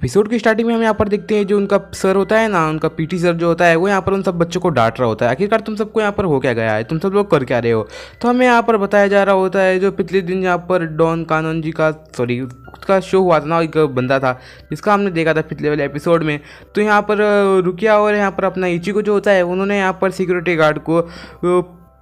Episode की starting में हम यहाँ पर देखते हैं जो उनका सर होता है ना, उनका पीटी सर जो होता है वो यहाँ पर उन सब बच्चों को डांट रहा होता है। आखिरकार तुम सबको यहाँ पर हो क्या गया है, तुम सब लोग कर क्या रहे हो। तो हमें यहाँ पर बताया जा रहा होता है जो पिछले दिन यहाँ पर डॉन कानून जी का उसका शो हुआ था ना, एक बंदा था जिसका हमने देखा था पिछले वाले एपिसोड में। तो यहाँ पर रुकिया और यहाँ पर अपना इचिको जो होता है उन्होंने यहाँ पर सिक्योरिटी गार्ड को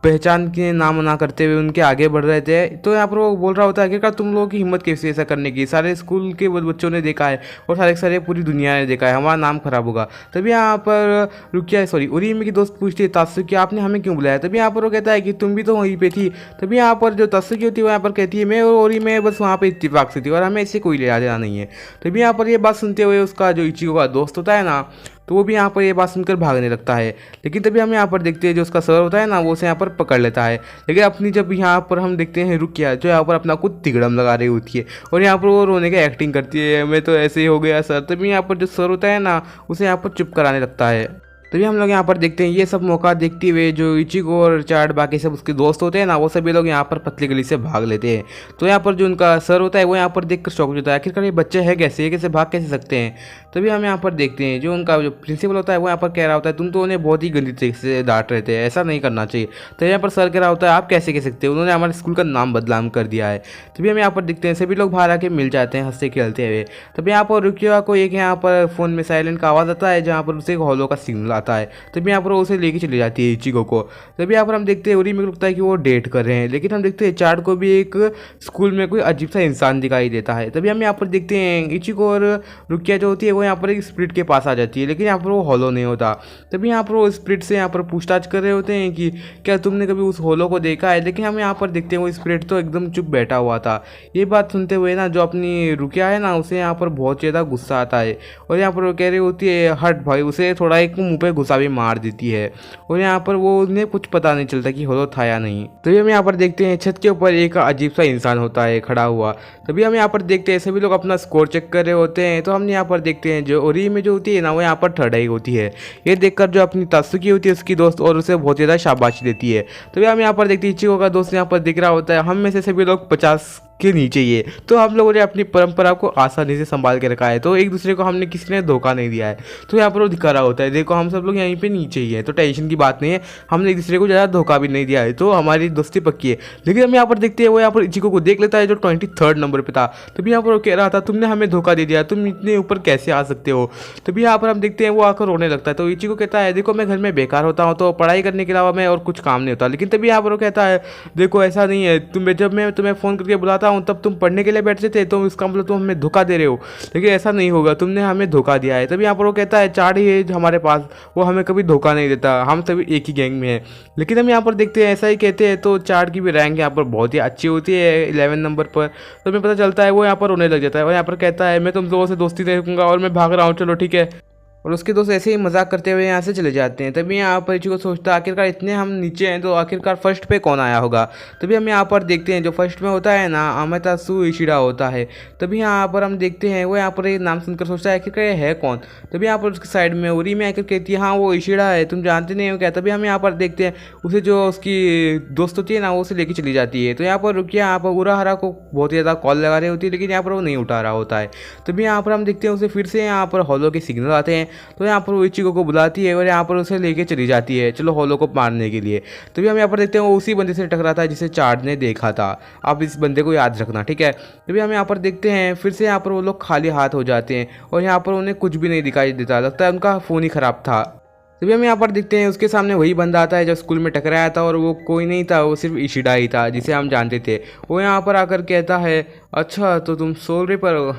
पहचान के नाम ना करते हुए उनके आगे बढ़ रहे थे। तो यहाँ पर वो बोल रहा होता है आखिरकार तुम लोगों की हिम्मत कैसे ऐसा करने की, सारे स्कूल के बच्चों ने देखा है और सारे पूरी दुनिया ने देखा है, हमारा नाम खराब होगा। तभी यहाँ पर रुकिया उरीमी की दोस्त पूछती है तात्सुकी आपने हमें क्यों बुलाया। तभी यहाँ पर वो कहता है कि तुम भी तो वहीं पे थी। तभी यहाँ पर जो तात्सुकी होती है वो यहाँ पर कहती है मैं और ओरीमी बस वहाँ पर इत्तेफाक से थी और हमें इससे कोई लेना देना नहीं है। तभी यहाँ पर ये बात सुनते हुए उसका जो इचिको का दोस्त होता है ना, तो वो भी यहाँ पर ये बात सुनकर भागने लगता है। लेकिन तभी हम यहाँ पर देखते हैं जो उसका सर होता है ना वो उसे यहाँ पर पकड़ लेता है। लेकिन अपनी जब यहाँ पर हम देखते हैं रुकिया जो यहाँ पर अपना कुछ तिगड़म लगा रही होती है और यहाँ पर वो रोने की एक्टिंग करती है, मैं तो ऐसे ही हो गया सर। तभी यहाँ पर जो सर होता है ना उसे यहाँ पर चुप कराने लगता है। तभी हम लोग यहाँ पर देखते हैं ये सब मौका देखते हुए जो इचिको और चार्ट बाकी सब उसके दोस्त होते हैं ना वो सभी लोग यहाँ पर पतली गली से भाग लेते हैं। तो यहाँ पर जो उनका सर होता है वो यहाँ पर देखकर शौक होता है आखिरकार ये बच्चे हैं कैसे, ये कैसे भाग कैसे सकते हैं। तभी हम यहाँ पर देखते हैं जो उनका जो प्रिंसिपल होता है वो यहाँ पर कह रहा होता है तुम तो उन्हें बहुत ही गंदी तरीके से डांट रहे थे, ऐसा नहीं करना चाहिए। तो यहाँ पर सर कह रहा होता है आप कैसे कह सकते हो, उन्होंने हमारे स्कूल का नाम बदनाम कर दिया है। तभी हम यहाँ पर देखते हैं सभी लोग बाहर आके मिल जाते हैं हंसते खेलते हुए। तभी यहाँ पर रुकिया को एक यहाँ पर फ़ोन में साइलेंट का आवाज़ आता है जहाँ पर उसे हॉलो का सिग्नल आता है। तभी यहाँ पर उसे लेके चली जाती है इचिको को। तभी यहाँ पर हम देखते हैं उरी में लगता है कि वो डेट कर रहे हैं, लेकिन हम देखते हैं चार्ट को भी एक स्कूल में कोई अजीब सा इंसान दिखाई देता है। तभी हम यहाँ पर देखते हैं इचिको और रुकिया जो होती है वो यहाँ पर एक स्प्रिट के पास आ जाती है, लेकिन यहाँ पर वो हॉलो नहीं होता। तभी यहाँ पर वो स्प्रिट से यहाँ पर पूछताछ कर रहे होते हैं कि क्या तुमने कभी उस हॉलो को देखा है। लेकिन हम यहाँ पर देखते हैं वो स्प्रिट तो एकदम चुप बैठा हुआ था। ये बात सुनते हुए ना जो अपनी रुकिया है ना उसे यहाँ पर बहुत ज़्यादा गुस्सा आता है और यहाँ पर वो कह रही होती है हट भाई, उसे थोड़ा एक मुँह पे गुस्सा भी मार देती है और यहाँ पर वो उन्हें कुछ पता नहीं चलता कि हॉलो था या नहीं। तभी हम यहाँ पर देखते हैं छत के ऊपर एक अजीब सा इंसान होता है खड़ा हुआ। तभी हम यहाँ पर देखते हैं सभी लोग अपना स्कोर चेक कर रहे होते हैं। तो हम यहाँ पर देखते हैं जो ओरी में जो होती है ना वो यहाँ पर थर्ड आई होती है। ये देखकर जो अपनी तात्सुकी होती है उसकी दोस्त और उसे बहुत ज़्यादा शाबाशी देती है। तभी हम यहाँ पर देखते हैं इचिको का दोस्त यहाँ पर दिख रहा होता है हम में से सभी लोग 50 के नीचे ही है। तो हम लोगों ने अपनी परंपरा को आसानी से संभाल के रखा है, तो एक दूसरे को हमने किसी ने धोखा नहीं दिया है। तो यहाँ पर वो दिखा रहा होता है देखो हम सब लोग यहीं पे नीचे ही है, तो टेंशन की बात नहीं है, हमने एक दूसरे को ज़्यादा धोखा भी नहीं दिया है, तो हमारी दोस्ती पक्की है। लेकिन हम यहाँ पर देखते हैं वो यहाँ पर इचिको को देख लेता है जो 23rd नंबर पर था। तभी यहाँ पर वो कह रहा था तुमने हमें धोखा दे दिया, तुम इतने ऊपर कैसे आ सकते हो। तभी यहाँ पर हम देखते हैं वो आकर रोने लगता है। तो इचिको कहता है देखो मैं घर में बेकार होता हूँ तो पढ़ाई करने के अलावा मैं और कुछ काम नहीं होता। लेकिन तभी यहाँ पर वो कहता है देखो ऐसा नहीं है, जब मैं तुम्हें फ़ोन करके बुलाता हूँ तब तुम पढ़ने के लिए बैठते थे, तो इसका मतलब तुम हमें धोखा दे रहे हो। लेकिन ऐसा नहीं होगा, तुमने हमें धोखा दिया है। तभी यहाँ पर वो कहता है चार्ट ही है जो हमारे पास, वो हमें कभी धोखा नहीं देता, हम सभी एक ही गैंग में हैं। लेकिन हम यहाँ पर देखते हैं ऐसा ही कहते हैं तो चार्ट की भी रैंक यहाँ पर बहुत ही अच्छी होती है 11 नंबर पर। तो हमें पता चलता है वो यहाँ पर रोने लग जाता है और यहाँ पर कहता है मैं तुम लोगों से दोस्ती रखूँगा और मैं भाग रहा हूँ, चलो ठीक है। और उसके दोस्त ऐसे ही मजाक करते हुए यहाँ से चले जाते हैं। तभी यहाँ पर इचिको सोचता है आखिरकार इतने हम नीचे हैं तो आखिरकार फर्स्ट पे कौन आया होगा। तभी हम यहाँ पर देखते हैं जो फर्स्ट में होता है ना अमितासु इशिडा होता है। तभी यहाँ पर हम देखते हैं वो यहाँ पर एक नाम सुनकर सोचता है आखिरकार ये है कौन। तभी यहाँ पर उसके साइड में उरी में आकर कहती है हाँ वो इशिडा है, तुम जानते नहीं हो क्या। तभी हम यहाँ पर देखते हैं उसे जो उसकी दोस्त होती है ना वो उसे लेके चली जाती है। तो यहाँ पर रुकिया यहाँ पर उराहरा को बहुत ही ज़्यादा कॉल लगा रही होती है, लेकिन यहाँ पर वो नहीं उठा रहा होता है। तभी यहाँ पर हम देखते हैं उसे फिर से यहाँ पर हॉलो के सिग्नल आते हैं। तो यहाँ पर वो इचिको को बुलाती है और यहाँ पर उसे लेके चली जाती है चलो हॉलो को मारने के लिए। तभी हम यहाँ पर देखते हैं वो उसी बंदे से टकराता है जिसे चार्ट ने देखा था। आप इस बंदे को याद रखना ठीक है। तभी हम यहाँ पर देखते हैं फिर से यहाँ पर वो लोग खाली हाथ हो जाते हैं और यहाँ पर उन्हें कुछ भी नहीं दिखाई देता, लगता है उनका फ़ोन ही ख़राब था। तभी हम यहाँ पर देखते हैं उसके सामने वही बंदा आता है जो स्कूल में टकराया था और वो कोई नहीं था, वो सिर्फ इशिडा ही था जिसे हम जानते थे। वो यहाँ पर आकर कहता है अच्छा तो तुम सोल रिपर हो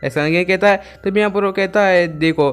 ऐसा नहीं कहता है। तभी यहाँ पर वो कहता है देखो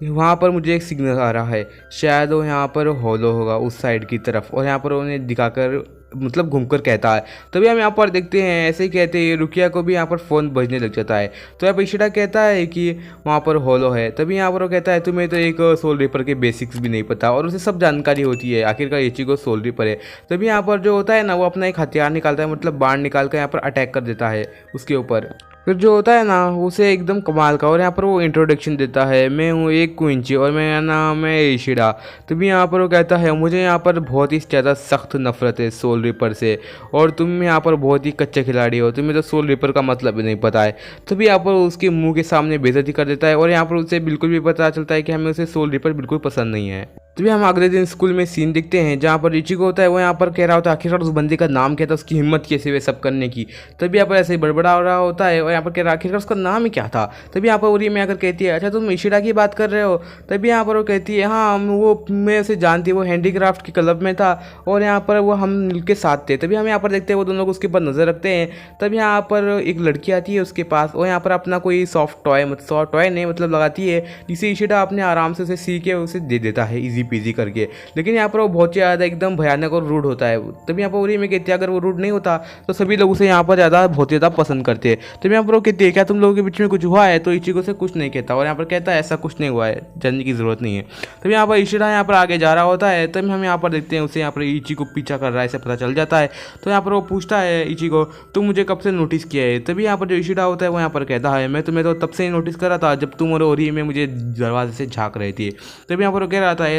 वहाँ पर मुझे एक सिग्नल आ रहा है, शायद वो यहाँ पर हॉलो होगा उस साइड की तरफ। और यहाँ पर उन्हें दिखाकर मतलब घूमकर कहता है। तभी हम यहाँ पर देखते हैं ऐसे ही कहते हैं रुकिया को भी यहाँ पर फ़ोन बजने लग जाता है। तो यहाँ पर इशिडा कहता है कि वहाँ पर हॉलो है। तभी यहाँ पर वो कहता है तुम्हें तो एक सोल रिपर के बेसिक्स भी नहीं पता, और उसे सब जानकारी होती है आखिरकार इचिको सोल रिपर है। तभी यहाँ पर जो होता है ना वो अपना एक हथियार निकालता है, मतलब बाण निकाल कर यहाँ पर अटैक कर देता है उसके ऊपर। फिर जो होता है ना उसे एकदम कमाल का, और यहाँ पर वो इंट्रोडक्शन देता है, मैं हूँ एक क्विंची और मेरा नाम है इशिडा। तभी यहाँ पर वो कहता है मुझे यहाँ पर बहुत ही ज़्यादा सख्त नफरत है सोल रिपर से, और तुम यहाँ पर बहुत ही कच्चे खिलाड़ी हो, तुम्हें तो सोल रिपर का मतलब भी नहीं पता है। तभी यहाँ पर उसके मुंह के सामने बेइज्जती कर देता है, और यहाँ पर उसे बिल्कुल भी पता चलता है कि हमें उसे सोल रिपर बिल्कुल पसंद नहीं है। तभी हम अगले दिन स्कूल में सीन दिखते हैं जहाँ पर इचिको होता है, वो यहाँ पर कह रहा होता है आखिरकार उस बंदे का नाम क्या था, उसकी हिम्मत कैसे वे सब करने की। तभी यहाँ पर ऐसे ही बड़बड़ा हो रहा होता है, और यहाँ पर कह रहा आखिरकार उसका नाम ही क्या था। तभी यहाँ पर उरी में आकर कहती है अच्छा तुम इशिडा की बात कर रहे हो। तभी यहाँ पर वो कहती है हाँ वो मैं उसे जानती हूँ, वो हैंडीक्राफ्ट के क्लब में था और यहाँ पर वो हम मिलके साथ थे। तभी हम यहाँ पर देखते हैं वो दोनों लोग उसके ऊपर नज़र रखते हैं। तभी यहाँ पर एक लड़की आती है उसके पास, और यहाँ पर अपना कोई सॉफ्ट टॉय सॉफ्ट टॉय नहीं मतलब लगाती है, जिसे इशिडा अपने आराम से उसे सी के उसे दे देता है इजी पीजी करके। लेकिन यहाँ पर वो बहुत ही ज़्यादा एकदम भयानक और रूड होता है। तभी यहाँ पर उरी में कहती है अगर वो रूड नहीं होता तो सभी लोग उसे यहाँ पर ज़्यादा बहुत ज़्यादा पसंद करते हैं। तभी यहाँ पर वो कहती है क्या तुम लोगों के बीच में कुछ हुआ है, तो इचिको से कुछ नहीं कहता, और यहाँ पर कहता है ऐसा कुछ नहीं हुआ है, जानने की ज़रूरत नहीं है। तभी यहाँ पर इशिडा यहाँ पर आगे जा रहा होता है, तभी हम यहाँ पर देखते हैं उसे यहाँ पर इचिको पीछा कर रहा है, ऐसे पता चल जाता है। तो यहाँ पर वो पूछता है इचिको तुम मुझे कब से नोटिस किया है। तभी यहाँ पर जो इशिडा होता है वो यहाँ पर कहता है मैं तुम्हें तो तब से ही नोटिस कर रहा था जब तुम और ओरी में मुझे दरवाजे से झाँक रहे थे। तभी यहाँ पर वो कह रहा था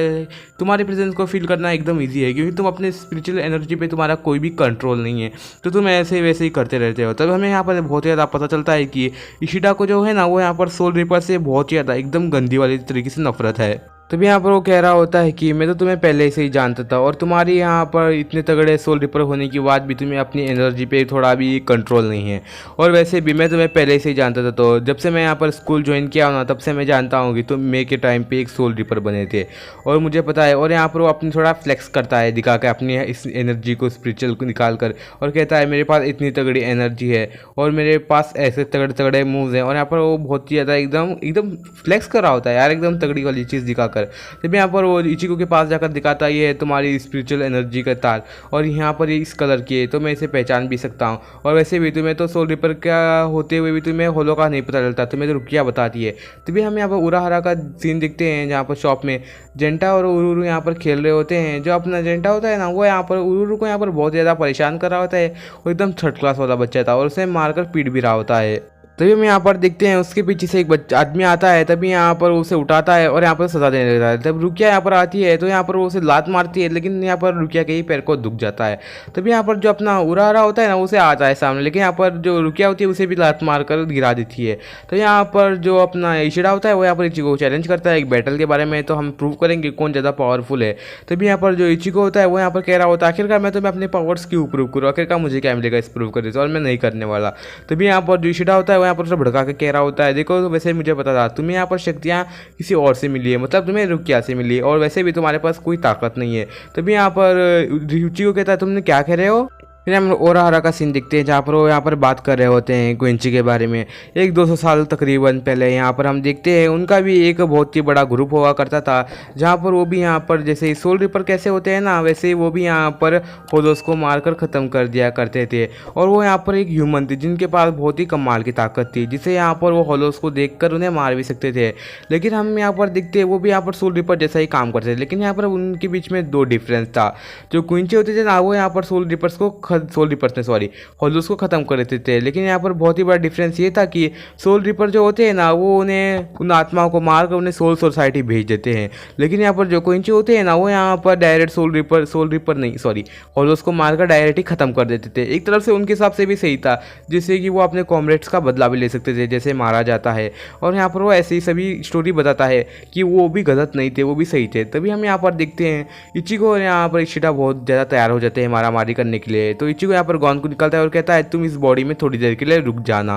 तुम्हारी प्रेजेंस को फील करना एकदम ईजी है, क्योंकि तुम अपने स्पिरिचुअल एनर्जी पे तुम्हारा कोई भी कंट्रोल नहीं है, तो तुम ऐसे वैसे ही करते रहते हो। तब हमें यहाँ पर बहुत ज़्यादा पता चलता है कि इशिडा को जो है ना वो यहाँ पर सोल रिपर से बहुत ही ज़्यादा एकदम गंदी वाली तरीके से नफरत है। तभी यहाँ पर वो कह रहा होता है कि मैं तो तुम्हें पहले से ही जानता था, और तुम्हारी यहाँ पर इतने तगड़े सोल रिपर होने के बाद भी तुम्हें अपनी एनर्जी पे थोड़ा भी कंट्रोल नहीं है, और वैसे भी मैं तुम्हें पहले से ही जानता था। तो जब से मैं यहाँ पर स्कूल ज्वाइन किया हूँ ना तब से मैं जानता हूँ कि तुम मे के टाइम पे एक सोल रिपर बने थे, और मुझे पता है। और यहाँ पर वो अपनी थोड़ा फ्लेक्स करता है दिखा के अपनी इस एनर्जी को स्पिरिचुअल को निकाल कर, और कहता है मेरे पास इतनी तगड़ी एनर्जी है और मेरे पास ऐसे तगड़े तगड़े मूव्स हैं। और यहाँ पर वो बहुत ही ज़्यादा एकदम एकदम फ्लेक्स कर रहा होता है यार, एकदम तगड़ी वाली चीज़ दिखाकर। तभी यहाँ पर वो इचिको के पास जाकर दिखाता है ये है तुम्हारी स्पिरिचुअल एनर्जी का तार, और यहाँ पर ये इस कलर की है तो मैं इसे पहचान भी सकता हूँ, और वैसे भी तुम्हें तो सोल रिपर का होते हुए भी तुम्हें होलो का नहीं पता चलता, तुम्हें तो रुकिया बताती है। तभी हम यहाँ पर उराहरा का सीन दिखते हैं जहाँ पर शॉप में जेंटा और उरुरु यहाँ पर खेल रहे होते हैं। जो अपना जेंटा होता है ना वो यहाँ पर उरुरु को यहाँ पर बहुत ज़्यादा परेशान कर रहा होता है, वो एकदम थर्ड क्लास वाला बच्चा था और उसे मारकर पीट भी रहा होता है। तभी हम यहाँ पर देखते हैं उसके पीछे से एक बच्चा आदमी आता है, तभी यहाँ पर उसे उठाता है और यहाँ पर सजा देने लगता है। तब रुकिया यहाँ पर आती है तो यहाँ पर वो उसे लात मारती है, लेकिन यहाँ पर रुकिया के ही पैर को दुख जाता है। तभी यहाँ पर जो अपना उराहरा होता है ना उसे आता है सामने, लेकिन यहाँ पर जो रुकिया होती है उसे भी लात मारकर गिरा देती है। तो यहाँ पर जो अपना इशिडा होता है वो यहाँ पर इचिको को चैलेंज करता है एक बैटल के बारे में, तो हम प्रूव करेंगे कौन ज़्यादा पावरफुल है। तभी यहाँ पर जो इचिको होता है वो यहाँ पर कह रहा होता है आखिरकार मैं तुम्हें अपने पावर्स क्यों प्रूव करूँ, आखिरकार मुझे क्या मिलेगा इस प्रूव करने से, और मैं नहीं करने वाला। तभी यहाँ पर जो इशिडा होता है वो यहाँ पर उसे भड़का के कह रहा होता है देखो वैसे मुझे पता था तुम्हें यहाँ पर शक्तियाँ किसी और से मिली है, मतलब तुम्हें रुकिया से मिली है, और वैसे भी तुम्हारे पास कोई ताकत नहीं है। तभी यहाँ पर रुचि को कहता है तुमने क्या कह रहे हो। फिर हम ओराहरा का सीन देखते हैं जहाँ पर वो यहाँ पर बात कर रहे होते हैं क्विंची के बारे में। 100-200 साल तकरीबन पहले यहाँ पर हम देखते हैं उनका भी एक बहुत ही बड़ा ग्रुप हुआ करता था, जहाँ पर वो भी यहाँ पर जैसे सोल रिपर कैसे होते हैं ना वैसे ही वो भी यहाँ पर होलोस को मारकर ख़त्म कर दिया करते थे। और वो यहाँ पर एक ह्यूमन थी जिनके पास बहुत ही कमाल की ताकत थी, जिसे यहाँ पर वो होलोस को देख उन्हें मार भी सकते थे। लेकिन हम यहाँ पर देखते हैं वो भी यहाँ पर सोल रिपर जैसा ही काम करते थे, लेकिन यहाँ पर उनके बीच में 2 डिफरेंस था। जो क्विंची होते थे ना वो यहाँ पर सोल रिपर्स को होलोस को ख़त्म कर देते थे, लेकिन यहाँ पर बहुत ही बड़ा डिफरेंस ये था कि सोल रिपर जो होते हैं ना वो उन्हें उन आत्माओं को मार कर उन्हें सोल सोसाइटी भेज देते हैं। लेकिन यहाँ पर जो क्विंची होते हैं ना वो यहाँ पर डायरेक्ट सोल रिपर नहीं सॉरी होलोस को मारकर डायरेक्ट ही ख़त्म कर देते थे। एक तरफ से उनके हिसाब से भी सही था, जिससे कि वो अपने कॉमरेड्स का बदला भी ले सकते थे जैसे मारा जाता है। और यहाँ पर वो ऐसी सभी स्टोरी बताता है कि वो भी गलत नहीं थे, वो भी सही थे। तभी हम यहाँ पर देखते हैं इचिको और यहाँ पर इशिडा बहुत ज़्यादा तैयार हो जाते हैं मारामारी करने के लिए। तो इचिको यहाँ पर गॉन को निकलता है और कहता है तुम इस बॉडी में थोड़ी देर के लिए रुक जाना।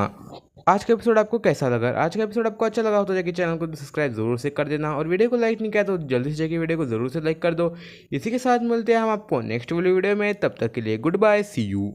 आज का एपिसोड आपको कैसा लगा? आज का एपिसोड आपको अच्छा लगा हो तो जाके चैनल को सब्सक्राइब जरूर से कर देना, और वीडियो को लाइक नहीं किया तो जल्दी से जाके वीडियो को जरूर से लाइक कर दो। इसी के साथ मिलते हैं हम आपको नेक्स्ट वीडियो में, तब तक के लिए गुड बाय, सी यू।